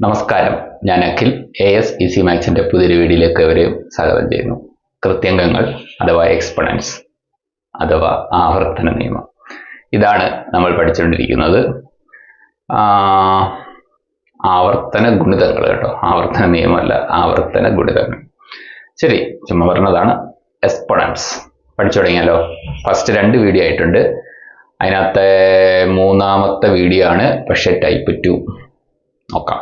നമസ്കാരം, ഞാൻ Akhil. AS easy മാത്സിന്റെ പുതിയൊരു വീഡിയോയിലേക്ക് അവരെയും സ്വാഗതം ചെയ്യുന്നു. കൃത്യംഗങ്ങൾ അഥവാ എക്സ്പൊണൻസ് അഥവാ ആവർത്തന നിയമം, ഇതാണ് നമ്മൾ പഠിച്ചുകൊണ്ടിരിക്കുന്നത്. ആവർത്തന ഗുണിതങ്ങൾ കേട്ടോ, ആവർത്തന നിയമമല്ല, ആവർത്തന ഗുണിതങ്ങൾ. ശരി, ചുമ്മാ പറഞ്ഞതാണ്. എക്സ്പൊണൻസ് പഠിച്ചു തുടങ്ങിയാലോ. ഫസ്റ്റ് 2 വീഡിയോ ആയിട്ടുണ്ട്. അതിനകത്തെ 3ാമത്തെ വീഡിയോ ആണ്, പക്ഷെ ടൈപ്പ് 2 നോക്കാം.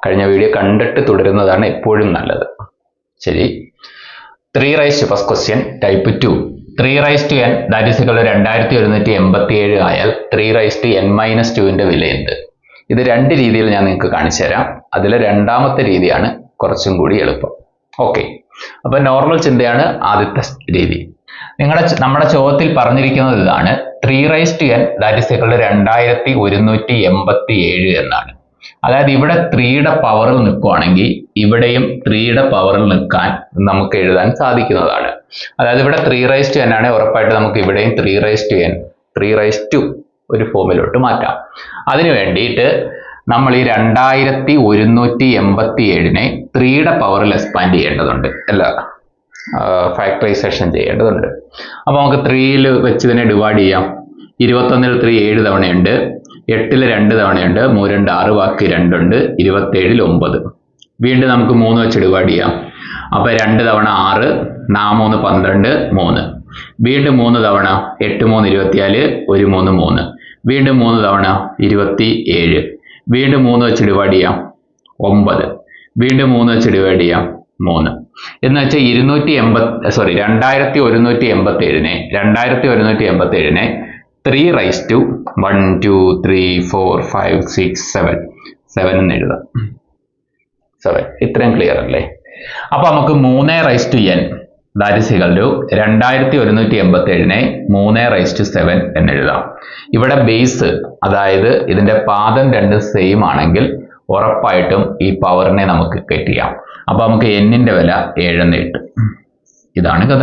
കഴിഞ്ഞ വീഡിയോ കണ്ടിട്ട് തുടരുന്നതാണ് എപ്പോഴും നല്ലത്. ശരി, 3 raise first question, type 2. 3 raise to n that is equal to 2187 ആയാൽ 3 റൈസ് ടു n - 2ന്റെ വില എന്ത്? ഇത് 2 രീതിയിൽ ഞാൻ നിങ്ങൾക്ക് കാണിച്ചു തരാം. അതിലെ 2ാമത്തെ രീതിയാണ് കുറച്ചും കൂടി എളുപ്പം. ഓക്കെ, അപ്പൊ നോർമൽ ചിന്തയാണ് ആദ്യത്തെ രീതി. നമ്മുടെ ചോദ്യത്തിൽ പറഞ്ഞിരിക്കുന്നത് ഇതാണ്: 3 raise to n that is equal to 2187 എന്നാണ്. അതായത് ഇവിടെ 3യുടെ പവറിൽ നിൽക്കുവാണെങ്കിൽ ഇവിടെയും 3യുടെ പവറിൽ നിൽക്കാൻ നമുക്ക് എഴുതാൻ സാധിക്കുന്നതാണ്. അതായത് ഇവിടെ 3 റൈസ് ടു n ആണ്, ഉറപ്പായിട്ട് നമുക്ക് ഇവിടെയും 3 raise to n, 3 raise to ഒരു ഫോമിലോട്ട് മാറ്റാം. അതിനു വേണ്ടിയിട്ട് നമ്മൾ ഈ 2187നെ 3യുടെ പവറിൽ എക്സ്പാൻഡ് ചെയ്യേണ്ടതുണ്ട്, അല്ല ഫാക്ടറൈസേഷൻ ചെയ്യേണ്ടതുണ്ട്. അപ്പൊ നമുക്ക് 3യിൽ വെച്ച് ഇതിനെ ഡിവൈഡ് ചെയ്യാം. 21ൽ 3 7 തവണയുണ്ട്, 8ൽ 2 തവണയുണ്ട്, 3 2 6, ബാക്കി 2 ഉണ്ട്, 27ൽ 9. വീണ്ടും നമുക്ക് 3 വെച്ച് ഡിവൈഡ് ചെയ്യാം. അപ്പൊ 2 തവണ 6, 4 3 12, 3. വീണ്ടും 3 തവണ 8 3 24, 1 3 3. വീണ്ടും 3 തവണ 27. വീണ്ടും 3 വെച്ച് ഡിവൈഡ് ചെയ്യാം, 9. വീണ്ടും 3 വെച്ച് ഡിവൈഡ് ചെയ്യാം, 3. എന്ന് വെച്ചാൽ 2187നെ 3 റൈസ് ടു 1 2 3 4 5 6 7 എന്ന് എഴുതാം. 7 ഇത്രയും ക്ലിയർ അല്ലേ? അപ്പൊ നമുക്ക് 3 raise to n that is equal to 2187നെ 3 റൈസ് ടു 7 എന്ന് എഴുതാം. ഇവിടെ ബേസ്, അതായത് ഇതിന്റെ പാദം 2 സെയിം ആണെങ്കിൽ ഉറപ്പായിട്ടും ഈ പവറിനെ നമുക്ക് കട്ട് ചെയ്യാം. അപ്പൊ നമുക്ക് n-ന്റെ വില 7 എന്ന് കിട്ടും. ഇതാണ് കഥ.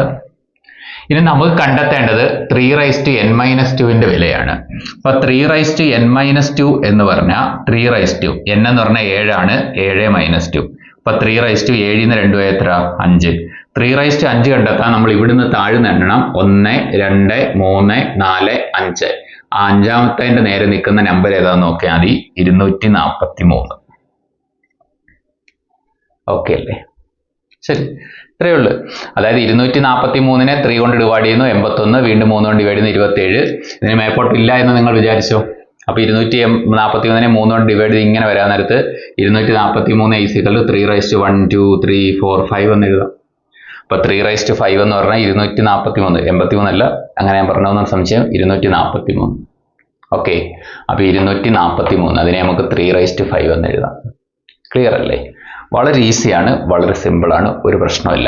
ഇനി നമുക്ക് കണ്ടെത്തേണ്ടത് 3 റൈസ് ടു n - 2ന്റെ വിലയാണ്. അപ്പൊ 3 റൈസ് ടു n - 2 എന്ന് പറഞ്ഞാൽ 3 റൈസ് ടു n എന്ന് പറഞ്ഞാൽ 7 ആണ്, 7 - 2. അപ്പൊ 3 റൈസ് ടു 7 ന്ന് 2 പോയാൽ എത്ര? 5. 3 റൈസ് ടു 5 കണ്ടെത്താൻ നമ്മൾ ഇവിടുന്ന് താഴ്ന്ന് എണ്ണണം. 1 2 3 4 5. ആ 5ാമത്തെ നേരെ നിൽക്കുന്ന നമ്പർ ഏതാന്ന് നോക്കിയാൽ മതി, 243. ഓക്കെ അല്ലേ? ശരി, ഇത്രയേ ഉള്ളൂ. അതായത് 243നെ 3 കൊണ്ട് ഡിവൈഡ് ചെയ്യുന്നു, 81. വീണ്ടും 3 കൊണ്ട് ഡിവൈഡ് ചെയ്യുന്നു, 27. ഇതിന് മേപ്പോട്ട് ഇല്ല എന്ന് നിങ്ങൾ വിചാരിച്ചോ? അപ്പൊ 243നെ 3 കൊണ്ട് ഡിവൈഡ് ചെയ്ത് ഇങ്ങനെ വരാൻ നേരത്ത് 243 ഈസിക്കൽ 3 റൈസ് ടു 1 2 3 4 5 എന്ന് എഴുതാം. അപ്പൊ 3 റൈസ് ടു 5 എന്ന് പറഞ്ഞാൽ 243, 83 അല്ല, അങ്ങനെ ഞാൻ പറഞ്ഞൊന്നും സംശയം, 243. ഓക്കെ, അപ്പൊ 243, അതിനെ നമുക്ക് 3 റൈസ് ടു 5 എന്ന് എഴുതാം. ക്ലിയർ അല്ലേ? വളരെ ഈസിയാണ്, വളരെ സിമ്പിൾ ആണ്, ഒരു പ്രശ്നമില്ല.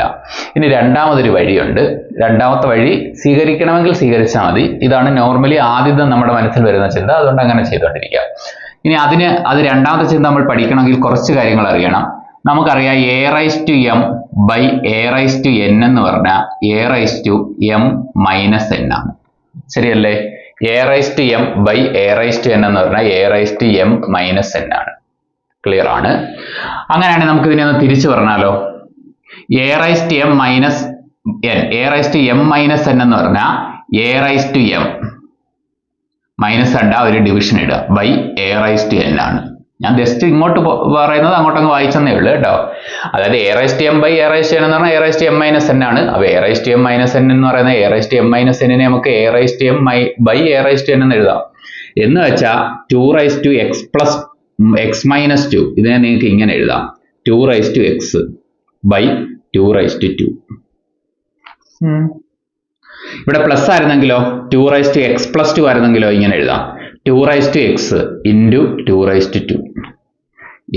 ഇനി 2ാമതൊരു വഴിയുണ്ട്. 2ാമത്തെ വഴി സ്വീകരിക്കണമെങ്കിൽ സ്വീകരിച്ചാൽ മതി. ഇതാണ് നോർമലി ആദ്യം നമ്മുടെ മനസ്സിൽ വരുന്ന ചിന്ത, അതുകൊണ്ട് അങ്ങനെ ചെയ്തുകൊണ്ടിരിക്കുക. ഇനി അത് 2ാമത്തെ ചിന്ത നമ്മൾ പഠിക്കണമെങ്കിൽ കുറച്ച് കാര്യങ്ങൾ അറിയണം. നമുക്കറിയാം a raise to m by a raise to n എന്ന് പറഞ്ഞാൽ a raise to m minus n ആണ്. ശരിയല്ലേ? a raise to m by a raise to n എന്ന് പറഞ്ഞാൽ a raise to m minus n ആണ്. ക്ലിയർ ആണ്? അങ്ങനെയാണെങ്കിൽ നമുക്ക് ഇതിനെ ഒന്ന് തിരിച്ചു പറഞ്ഞാലോ. a raise to m minus n, a raise to m minus n എന്ന് പറഞ്ഞാൽ a raise to m minus ഇട, ഒരു ഡിവിഷൻ ഇടുക, by a raise to n ആണ്. ഞാൻ ജസ്റ്റ് ഇങ്ങോട്ട് പറയുന്നത് അങ്ങോട്ടങ്ങ് വായിച്ചെന്നേ ഉള്ളൂ കേട്ടോ. അതായത് a raise to m by a raise to n എന്ന് പറഞ്ഞാൽ a raise to m minus n ആണ്. അപ്പൊ a raise to m minus n എന്ന് പറയുന്നത് a raise to m minus n നെ നമുക്ക് a raise to m by a raise to n എന്ന് എഴുതാം. എന്ന് വെച്ചാൽ 2 raise to x plus x minus 2, ഇതിനെ നിങ്ങൾക്ക് ഇങ്ങനെ എഴുതാം, 2 raise to x by 2 raise to 2. ഇവിടെ പ്ലസ് ആയിരുന്നെങ്കിലോ, 2 റൈസ് ടു x പ്ലസ് 2 ആയിരുന്നെങ്കിലോ ഇങ്ങനെ എഴുതാം, 2 raise to x into 2 raise to 2.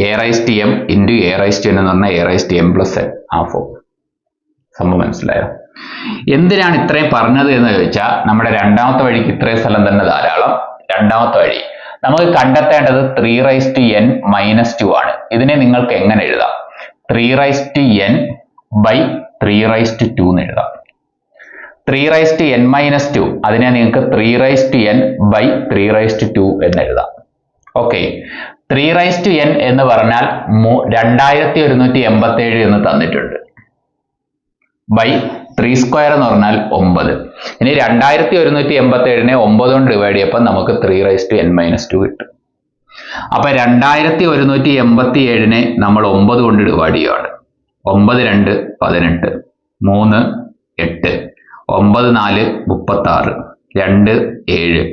a raise to m into a raise to n എന്ന് പറഞ്ഞാൽ a raise to m plus n. ആ form സംഭവം മനസ്സിലായോ? എന്തിനാണ് ഇത്രയും പറഞ്ഞത് എന്ന് ചോദിച്ചാൽ നമ്മുടെ 2ാമത്തെ വഴിക്ക് ഇത്രയും സ്ഥലം തന്നെ ധാരാളം. 2ാമത്തെ വഴി നമുക്ക് കണ്ടെത്തേണ്ടത് 3 റൈസ് ടു n മൈനസ് 2 ആണ്. ഇതിനെ നിങ്ങൾക്ക് എങ്ങനെ എഴുതാം? 3 raise to n by 3 raise to 2 എന്ന് എഴുതാം. 3 റൈസ് ടു n മൈനസ് 2, അതിനെ നിങ്ങൾക്ക് 3 raise to n by 3 raise to 2 എന്ന് എഴുതാം. ഓക്കെ, 3n എന്ന് പറഞ്ഞാൽ 2187 എന്ന് തന്നിട്ടുണ്ട്. ബൈ 3² എന്ന് പറഞ്ഞാൽ 9. ഇനി 2187നെ 9 കൊണ്ട് ഡിവൈഡ് ചെയ്യപ്പോൾ നമുക്ക് 3n-2 കിട്ടും. അപ്പൊ 2187നെ നമ്മൾ 9 കൊണ്ട് ഡിവൈഡ് ചെയ്യുകയാണ്. 9 2 18, 3 8, 9 4 36, 2 7,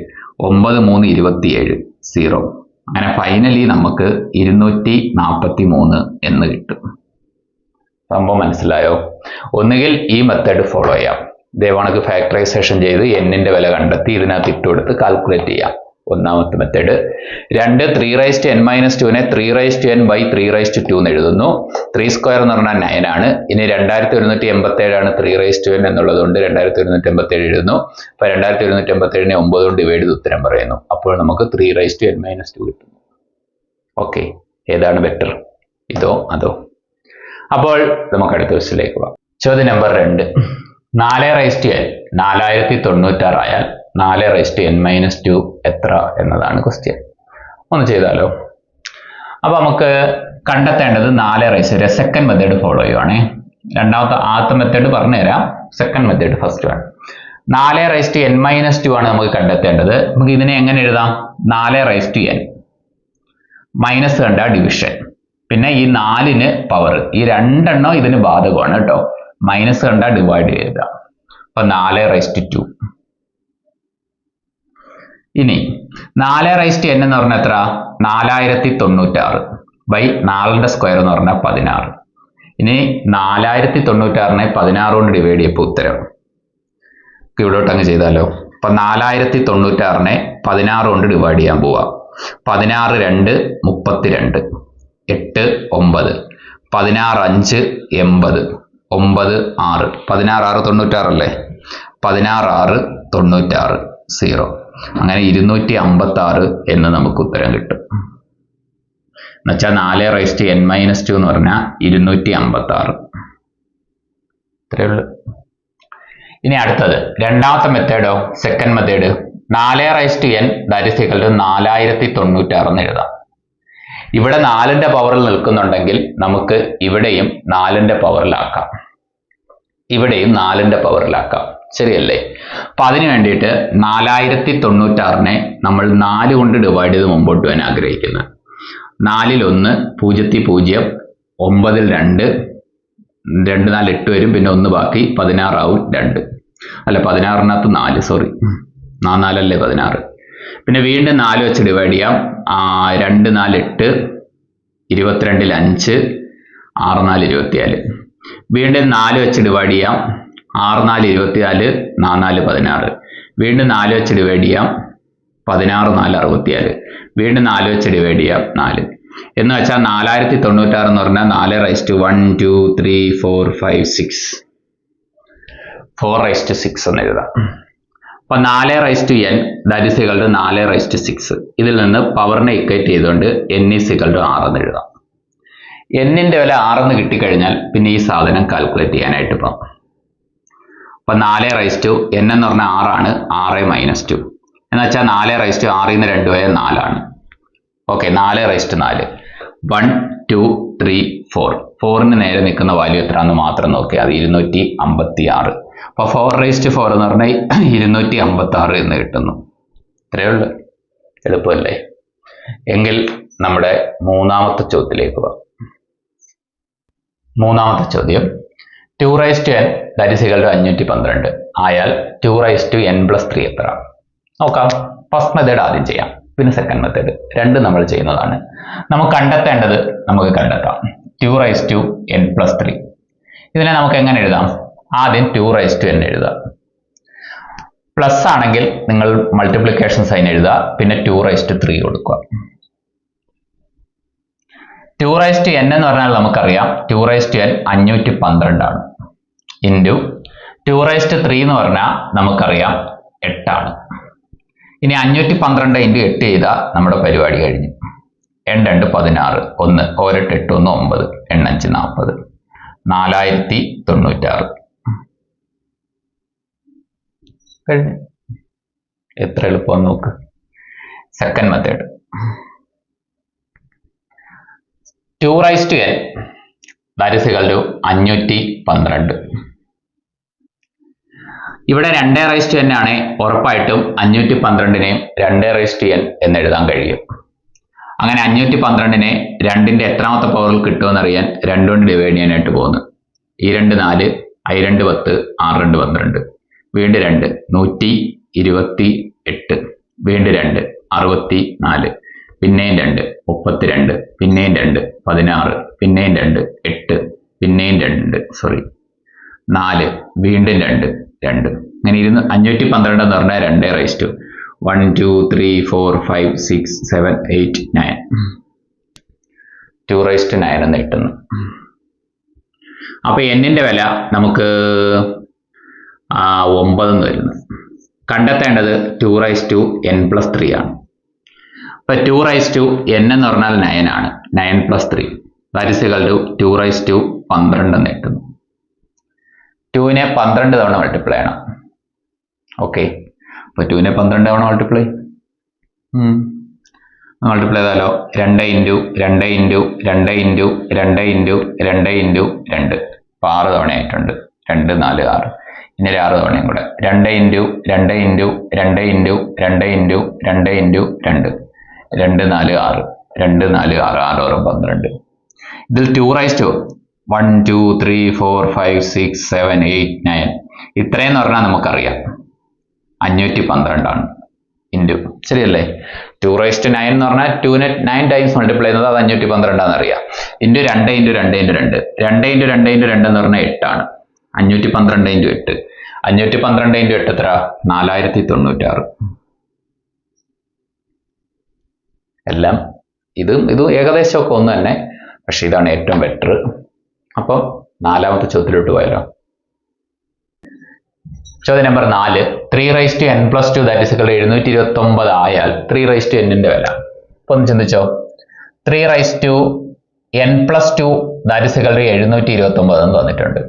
9 3 27, 0. അങ്ങനെ ഫൈനലി നമുക്ക് 243 എന്ന് കിട്ടും. സംഭവം മനസ്സിലായോ? ഒന്നുകിൽ ഈ മെത്തേഡ് ഫോളോ ചെയ്യാം. ഇതേവണക്ക് ഫാക്ടറൈസേഷൻ ചെയ്ത് n-ന്റെ വില കണ്ടെത്തി ഇതിനകത്ത് ഇട്ടുകൊടുത്ത് കാൽക്കുലേറ്റ് ചെയ്യാം. ഒന്നാമത്തെ മെത്തേഡ്. 2 3n-2നെ 3n/3/2 എന്ന് എഴുതുന്നു. 3² എന്ന് പറഞ്ഞാൽ 9 ആണ്. ഇനി 2187 ആണ് 3n എന്നുള്ളത് കൊണ്ട് 2187 എഴുതുന്നു. അപ്പൊ 2187നെ 9 കൊണ്ട് ഡിവൈഡ് ചെയ്ത് ഉത്തരം പറയുന്നു. അപ്പോൾ നമുക്ക് 3n-2 കിട്ടുന്നു. ഓക്കെ, ഏതാണ് ബെറ്റർ, ഇതോ അതോ? അപ്പോൾ നമുക്ക് അടുത്ത ക്വസ്റ്റ്യനിലേക്ക് പോകാം. ചോദ്യം നമ്പർ 2. 4n 4096 ആയാൽ 4n-2 എത്ര എന്നതാണ് ക്വസ്റ്റ്യൻ. ഒന്ന് ചെയ്താലോ? അപ്പൊ നമുക്ക് കണ്ടെത്തേണ്ടത് 4 സെക്കൻഡ് മെത്തേഡ് ഫോളോ ചെയ്യുവാണേ. ആദ്യത്തെ മെത്തേഡ് പറഞ്ഞുതരാം, സെക്കൻഡ് മെത്തേഡ് ഫസ്റ്റ് ആണ്. 4n-2 ആണ് നമുക്ക് കണ്ടെത്തേണ്ടത്. നമുക്ക് ഇതിനെ എങ്ങനെ എഴുതാം? 4n മൈനസ് കണ്ട ഡിവിഷൻ, പിന്നെ ഈ 4ന് പവർ, ഈ രണ്ടെണ്ണം ഇതിന് ബാധകമാണ് കേട്ടോ. മൈനസ് കണ്ട ഡിവൈഡ് ചെയ്യുക. അപ്പൊ 4/2. ഇനി 4n എന്ന് പറഞ്ഞാൽ എത്ര? 4096 ബൈ 4ന്റെ സ്ക്വയർ എന്ന് പറഞ്ഞാൽ 16. ഇനി 4096നെ 16 കൊണ്ട് ഡിവൈഡ് ചെയ്യപ്പോൾ ഉത്തരം ഇവിടോട്ട് അങ്ങ് ചെയ്താലോ? അപ്പൊ 4096നെ 16 കൊണ്ട് ഡിവൈഡ് ചെയ്യാൻ പോവാം. 16 2 32, 8 9, 16 5 80, 9 6, 16 6 96 അല്ലേ? 16 6 96, 0. അങ്ങനെ 256 എന്ന് നമുക്ക് ഉത്തരം കിട്ടും. എന്നുവെച്ചാൽ 4n-2 എന്ന് പറഞ്ഞാൽ 256. ഇത്രയേ ഉള്ളൂ. ഇനി അടുത്തത് രണ്ടാമത്തെ മെത്തേഡോ, second method. 4n that is equal to 4096 എന്ന് എഴുതാം. ഇവിടെ 4ന്റെ പവറിൽ നിൽക്കുന്നുണ്ടെങ്കിൽ നമുക്ക് ഇവിടെയും 4ന്റെ പവറിലാക്കാം, ഇവിടെയും 4ന്റെ പവറിലാക്കാം. ശരിയല്ലേ? അപ്പൊ അതിനു വേണ്ടിയിട്ട് 4096നെ നമ്മൾ 4 കൊണ്ട് ഡിവൈഡ് ചെയ്ത് മുമ്പോട്ട് പോകാൻ ആഗ്രഹിക്കുന്നത്. 4ൽ 1, 0 0, 9ൽ 2, 2 4 8 വരും, പിന്നെ 1 ബാക്കി 16 ആവും. 2 അല്ല 16നകത്ത് 4, സോറി 4 അല്ലേ 16. പിന്നെ വീണ്ടും 4 വെച്ച് ഡിവൈഡ് ചെയ്യാം. 2 4 8, 22ൽ 5, 6 4 24. വീണ്ടും 4 വെച്ച് ഡിവൈഡ് ചെയ്യാം. 6 4 24, 4 4 16. വീണ്ടും 4 വെച്ച് ഡിവൈഡ് ചെയ്യാം. 16 4 64. വീണ്ടും 4 വെച്ച് ഡിവൈഡ് ചെയ്യാം. 4 എന്ന് വെച്ചാൽ 4096 എന്ന് പറഞ്ഞാൽ 4/1 2 3 4 5 6 4/6 എന്ന് എഴുതാം. അപ്പൊ 4n that is equal to 4/6. ഇതിൽ നിന്ന് പവറിനെ ഇക്വേറ്റ് ചെയ്തുകൊണ്ട് n ഈസ് ഈക്വൽ ടു 6 എന്ന് എഴുതാം. n-ന്റെ വില 6 എന്ന് കിട്ടിക്കഴിഞ്ഞാൽ പിന്നെ ഈ സാധനം കാൽക്കുലേറ്റ് ചെയ്യാനായിട്ട് പോകാം. അപ്പൊ 4n എന്ന് പറഞ്ഞാൽ 6 ആണ്. 6 - 2 എന്ന് വെച്ചാൽ 4/6 ന്ന് 2 പോയാൽ 4 ആണ്. ഓക്കെ, 4/4. 1 2 3 4. 4ന് നേരെ നിൽക്കുന്ന വാല്യൂ എത്രയാണെന്ന് മാത്രം നോക്കി, അത് 256. അപ്പൊ 4/4 എന്ന് പറഞ്ഞാൽ 256 എന്ന് കിട്ടുന്നു. ഇത്രയേ ഉള്ളൂ. എളുപ്പമല്ലേ? എങ്കിൽ നമ്മുടെ മൂന്നാമത്തെ ചോദ്യത്തിലേക്ക് പോകാം. മൂന്നാമത്തെ ചോദ്യം, 2n that is equal to 512 ആയാൽ 2n+3 എത്ര? നോക്കാം. ഫസ്റ്റ് മെത്തേഡ് ആദ്യം ചെയ്യാം, പിന്നെ സെക്കൻഡ് മെത്തേഡ്. രണ്ടും നമ്മൾ ചെയ്യുന്നതാണ്. നമുക്ക് കണ്ടെത്തേണ്ടത് നമുക്ക് കണ്ടെത്താം. 2n+3 ഇതിനെ നമുക്ക് എങ്ങനെ എഴുതാം? ആദ്യം 2n എഴുതാം. പ്ലസ് ആണെങ്കിൽ നിങ്ങൾ മൾട്ടിപ്ലിക്കേഷൻ സൈൻ എഴുതുക, പിന്നെ 2/3 കൊടുക്കുക. 2n എന്ന് പറഞ്ഞാൽ നമുക്കറിയാം 2n 512 ആണ്. ഇൻറ്റു 2/3 എന്ന് പറഞ്ഞാൽ നമുക്കറിയാം 8 ആണ്. ഇനി 512 ഇൻറ്റു 8 ചെയ്താൽ നമ്മുടെ പരിപാടി കഴിഞ്ഞു. 8 2 16, 1 8 8 1 9, 8 5 40, 4096 കഴിഞ്ഞു. എത്ര എളുപ്പം നോക്ക്. Second method. 2n that is equal to 512. ഇവിടെ 2n ആണ്, ഉറപ്പായിട്ടും 512നെയും 2n എന്ന് എഴുതാൻ കഴിയും. അങ്ങനെ 512നെ 2ന്റെ എത്രാമത്തെ പവറിൽ കിട്ടുമെന്നറിയാൻ 2 കൊണ്ട് ഡിവൈഡ് ചെയ്യാനായിട്ട് പോകുന്നു. ഈ 2 4, I 2 10, 6 2 12, വീണ്ടും 2 128, വീണ്ടും 2 64, പിന്നെയും 2 32, പിന്നെയും 2 16, പിന്നെയും 2 8, പിന്നെയും 2 4, വീണ്ടും 2 അങ്ങനെ 512 എന്ന് പറഞ്ഞാൽ 2 raised to 1 2 3 4 5 6 7 8 9 2 raised to 9 എന്ന് കിട്ടുന്നു. അപ്പൊ n-ന്റെ വില നമുക്ക് 9 എന്ന് വരുന്നു. കണ്ടെത്തേണ്ടത് 2 raised to n plus 3 ആണ്. അപ്പൊ 2 raised to n എന്ന് പറഞ്ഞാൽ 9 ആണ്. 9 plus 3 that is equal to 2 raised to 12 എന്ന് കിട്ടുന്നു. 2നെ 12 തവണ മൾട്ടിപ്ലൈ ചെയ്യണം. ഓക്കെ, അപ്പൊ 2നെ 12 തവണ മൾട്ടിപ്ലൈ ചെയ്താലോ 2 into 2 into 2 into 2 into 2 into 2 അപ്പൊ 6 തവണയായിട്ടുണ്ട്. 2 4 6, ഇനി 6 തവണയും കൂടെ 2 into 2 into 2 into 2 into 2 into 2 2 4 6, 2 4 6 6 12. ഇതിൽ 2 raised to 1 2 3 4 5 6 7 8 9 ഇത്രയെന്ന് പറഞ്ഞാൽ നമുക്കറിയാം 512 ആണ് ഇൻറ്റു, ശരിയല്ലേ? 2 raised to 9 എന്ന് പറഞ്ഞാൽ 2നെ 9 ടൈംസ് മൾട്ടിപ്ലൈ ചെയ്യുന്നത് അത് 512 ആണെന്ന് അറിയാം. Into 2 into 2 into 2 2 into 2 into 2 എന്ന് പറഞ്ഞാൽ 8 ആണ്. 512 ഇൻറ്റു 8 512 ഇൻറ്റു 8 എത്ര? 4096. എല്ലാം ഇതും ഏകദേശമൊക്കെ ഒന്ന് തന്നെ, പക്ഷെ ഇതാണ് ഏറ്റവും ബെറ്റർ. അപ്പോൾ 4ാമത്തെ ചോദ്യത്തിലോട്ട് പോയാലോ. ചോദ്യം number 4, 3 raised to n plus 2 that is equal to 729 ആയാൽ 3 raised to n-ന്റെ വില. അപ്പൊ ഒന്ന് ചിന്തിച്ചോ, 3 raised to n plus 2 that is equal to 729 എന്ന് തന്നിട്ടുണ്ട്.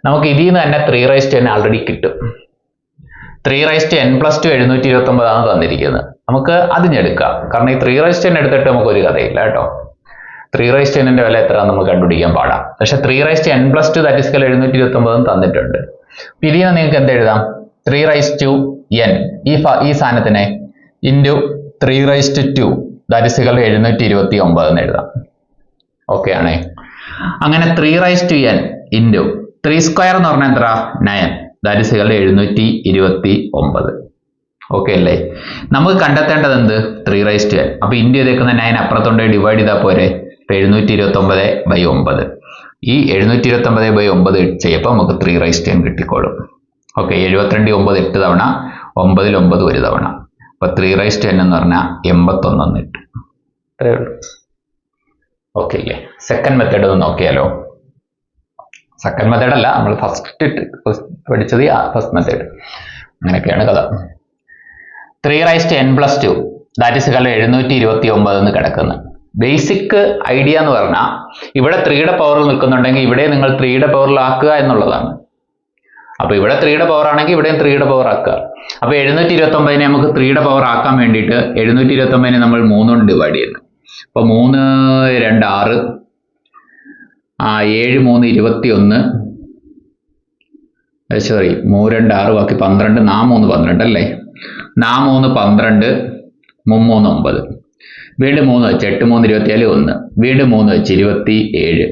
നമുക്ക് ഇതിൽ നിന്ന് തന്നെ 3 raised to n ആൾറെഡി കിട്ടും. 3 raised to n plus 2 729 ആണ് തന്നിരിക്കുന്നത്. നമുക്ക് അതിഞ്ഞെടുക്കാം, കാരണം ഈ 3 raised to n എടുത്തിട്ട് നമുക്കൊരു കഥയില്ല കേട്ടോ. 3 raised to n-ന്റെ വില എത്ര നമുക്ക് കണ്ടുപിടിക്കാൻ പാടാം. പക്ഷെ 3 raised to n plus 2 that is equal to 729 തന്നിട്ടുണ്ട്. ഇതിൽ നിന്ന് നിങ്ങൾക്ക് എന്ത് എഴുതാം? 3 raised to n ഈ സാധനത്തിനെ into 3 raised to 2 that is equal to 729 എന്ന് എഴുതാം. ഓക്കെ ആണേ. അങ്ങനെ 3 raised to n into 3 square എന്ന് പറഞ്ഞാൽ എത്ര? 9 that is equal to 729. Okay അല്ലേ? നമുക്ക് കണ്ടെത്തേണ്ടത് എന്ത്? 3 raised to n. അപ്പൊ ഇൻറ്റു ചെയ്തേക്കുന്ന 9 അപ്പുറത്തോണ്ട് ഡിവൈഡ് ചെയ്താൽ പോരെ. 729/9. ഈ 729/9 ചെയ്യുമ്പോൾ നമുക്ക് 3 raised to n കിട്ടിക്കോളും. ഓക്കെ, 72 9 8 തവണ, 9 9 ഒരു തവണ. അപ്പൊ 3 raised to n എന്ന് പറഞ്ഞാൽ 81 എന്ന് കിട്ടും. അത്രയേ ഉള്ളൂ. ഓക്കെ അല്ലേ? സെക്കൻഡ് മെത്തേഡ് ഒന്ന് നോക്കിയാലോ. സെക്കൻഡ് മെത്തേഡ് അല്ല, നമ്മൾ ഫസ്റ്റ് പഠിച്ചത് ഫസ്റ്റ് മെത്തേഡ്. അങ്ങനെയൊക്കെയാണ് കഥ. 3 raised to n plus 2 that is equal to 729 എന്ന് കിടക്കുന്നത്. ബേസിക് ഐഡിയ എന്ന് പറഞ്ഞാൽ ഇവിടെ 3യുടെ പവറിൽ നിൽക്കുന്നുണ്ടെങ്കിൽ ഇവിടെ നിങ്ങൾ 3യുടെ പവറിൽ ആക്കുക എന്നുള്ളതാണ്. അപ്പൊ ഇവിടെ 3യുടെ പവർ ആണെങ്കിൽ ഇവിടെയും 3യുടെ പവർ ആക്കുക. അപ്പൊ 729നെ നമുക്ക് 3യുടെ പവർ ആക്കാൻ വേണ്ടിയിട്ട് 729നെ നമ്മൾ 3 കൊണ്ട് ഡിവൈഡ് ചെയ്യുന്നു. അപ്പൊ 3 2 6, 7 3 21, സോറി 3 2 6 ബാക്കി 12, 4 3 12 അല്ലേ? 4 3 12, 3 3 9, വീണ്ടും 3 വെച്ച് 8 3 24 1, വീണ്ടും 3 വെച്ച് 27,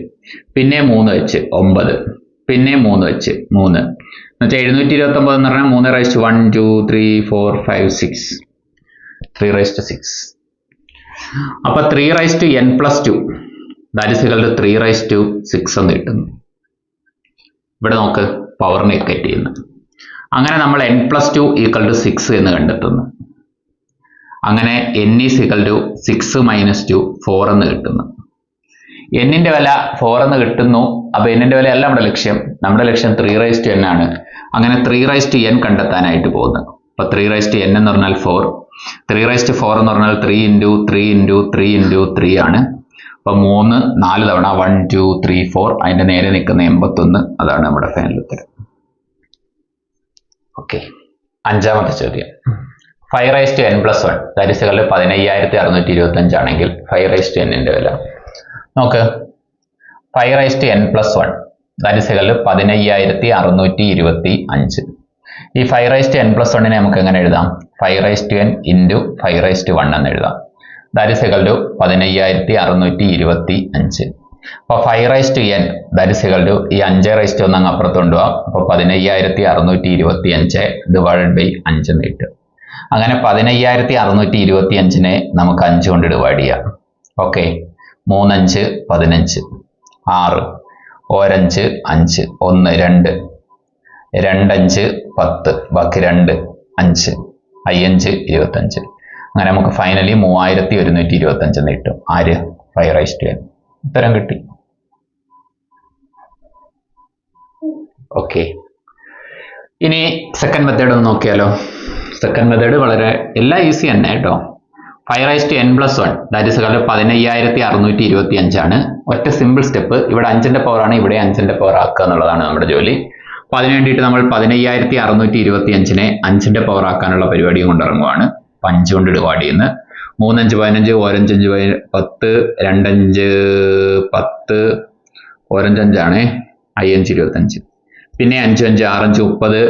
പിന്നെ 3 വെച്ച് 9, പിന്നെ 3 വെച്ച് 3 എന്നുവെച്ചാൽ 729 എന്ന് പറഞ്ഞാൽ 3 raised to 1 2 3 4 5 6 3 raised to 6. അപ്പൊ 3 raised to n plus 2 that is equal to 3 raised to 6 എന്ന് കിട്ടുന്നു. ഇവിടെ നമുക്ക് പവറിനെ ഇക്വേറ്റ് ചെയ്യുന്നു. അങ്ങനെ നമ്മൾ n plus 2 equal to 6 എന്ന് കണ്ടെത്തുന്നു. അങ്ങനെ n is equal to 6 minus 2 4 എന്ന് കിട്ടുന്നു. n-ന്റെ വില 4 എന്ന് കിട്ടുന്നു. അപ്പൊ n-ന്റെ വില അല്ല നമ്മുടെ ലക്ഷ്യം. നമ്മുടെ ലക്ഷ്യം 3 raised to n ആണ്. അങ്ങനെ 3 raised to n കണ്ടെത്താനായിട്ട് പോകുന്നു. അപ്പൊ 3 raised to n എന്ന് പറഞ്ഞാൽ 4, 3 raised to 4 എന്ന് പറഞ്ഞാൽ 3 into 3 into 3 into 3 ആണ്. അപ്പൊ 3 4 തവണ 1 2 3 4, അതിന്റെ നേരെ നിൽക്കുന്ന 81. അതാണ് നമ്മുടെ ഫൈനൽ ഉത്തരം. ഓക്കെ, അഞ്ചാമത്തെ ചോദ്യം. 5 raised to n plus 1 that is equal to 15625 ആണെങ്കിൽ 5 raised to n-ന്റെ വില. നോക്ക് 5n+1 that is equal to 15625. ഈ 5n+1 നമുക്ക് എങ്ങനെ എഴുതാം? 5n ഇൻറ്റു 5(1) എന്ന് എഴുതാം. That is equal to 15625. അപ്പോൾ 5n that is equal to ഈ 5(1) അങ്ങ് അപ്പുറത്ത് കൊണ്ടുപോകാം. അപ്പോൾ 15625 ഡിവൈഡഡ് ബൈ 5 എന്ന് കിട്ടും. അങ്ങനെ 15625 നമുക്ക് 5 കൊണ്ട് ഡിവൈഡ് ചെയ്യാം. ഓക്കെ, 3 5 15, 6 1 5 5, 1 2 2 5 10, ബാക്കി 2 5, 5 25. അങ്ങനെ നമുക്ക് ഫൈനലി 3125 എന്ന് കിട്ടും. ആര്? 5n. ഉത്തരം കിട്ടി. ഓക്കെ, ഇനി സെക്കൻഡ് മെത്തേഡ് ഒന്ന് നോക്കിയാലോ. സെക്കൻഡ് മെത്തേഡ് വളരെ എല്ലാം ഈസി തന്നെ കേട്ടോ. 5n+1 that is equal to 15625 ആണ്. ഒറ്റ സിമ്പിൾ സ്റ്റെപ്പ്. ഇവിടെ 5ന്റെ പവർ ആണ്, ഇവിടെ 5ന്റെ പവർ ആക്കുക എന്നുള്ളതാണ് നമ്മുടെ ജോലി. അപ്പോൾ അതിന് വേണ്ടിയിട്ട് നമ്മൾ 15625 5ന്റെ പവർ ആക്കാനുള്ള പരിപാടിയും കൊണ്ടിറങ്ങുവാണ്. 5 കൊണ്ട് ഡിവൈഡ് ചെയ്യുന്നത്. 3 5 15, 1 5 5 10, 2 5 10, 1 5 5 ആണ്, 5 25. പിന്നെ 5 5 6 5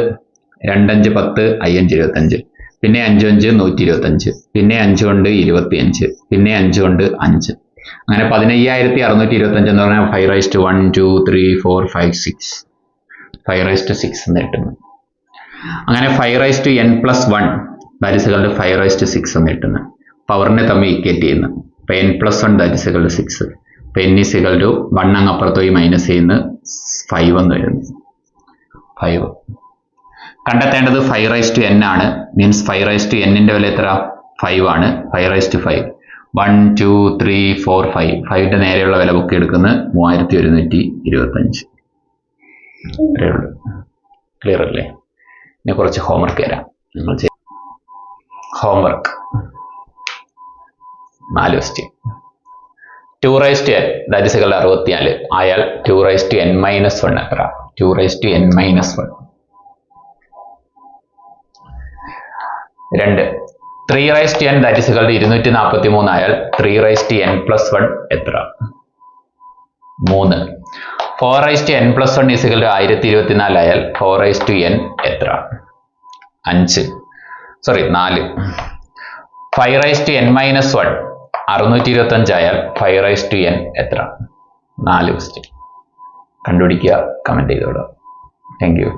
30, 2 5 10, 5 25. പിന്നെ 5 5 125, പിന്നെ 5 കൊണ്ട് 25, പിന്നെ 5 കൊണ്ട് 5. അങ്ങനെ 15625 എന്ന് പറഞ്ഞാൽ 5(1) 2 3 4 5 6 5(6) എന്ന് കിട്ടുന്നു. അങ്ങനെ 5n+1 that is equal to 5(6) എന്ന് കിട്ടുന്നു. പവറിനെ തമ്മിൽ ഈക്വേറ്റ് ചെയ്യുന്നു. അപ്പോൾ n+1 that is equal to 6. അപ്പോൾ n ഈസ് ഈക്വൽ ടു 1 അങ്ങ് അപ്പുറത്തോയി മൈനസ് ചെയ്യുന്നു, 5 എന്ന് വരുന്നു. 5 കണ്ടെത്തേണ്ടത് 5n ആണ്. മീൻസ് 5n-ന്റെ വില എത്ര? 5 ആണ്. 5/5 1 2 3 4 5 5ന്റെ നേരെയുള്ള വില ബുക്ക് എടുക്കുന്നത് 3125. ഇത്രയേ ഉള്ളൂ. ക്ലിയർ അല്ലേ? ഇനി കുറച്ച് ഹോംവർക്ക് തരാം. നിങ്ങൾ homework 4 question. 2n that is equal to 64 ആയാൽ 2n-1 എത്ര? 2n-1. 2 3n that is equal to 243 ആയാൽ 3n+1 എത്ര? 3 4n+1 ഈസ് ഈക്വൽ ടു 1024 ആയാൽ 4n എത്ര? 5 4 5n-1 625 ആയാൽ 5n എത്ര? 4 ക്വസ്റ്റ്യൻ. കണ്ടുപിടിക്കുക, കമന്റ് ചെയ്തോളൂ. Thank you.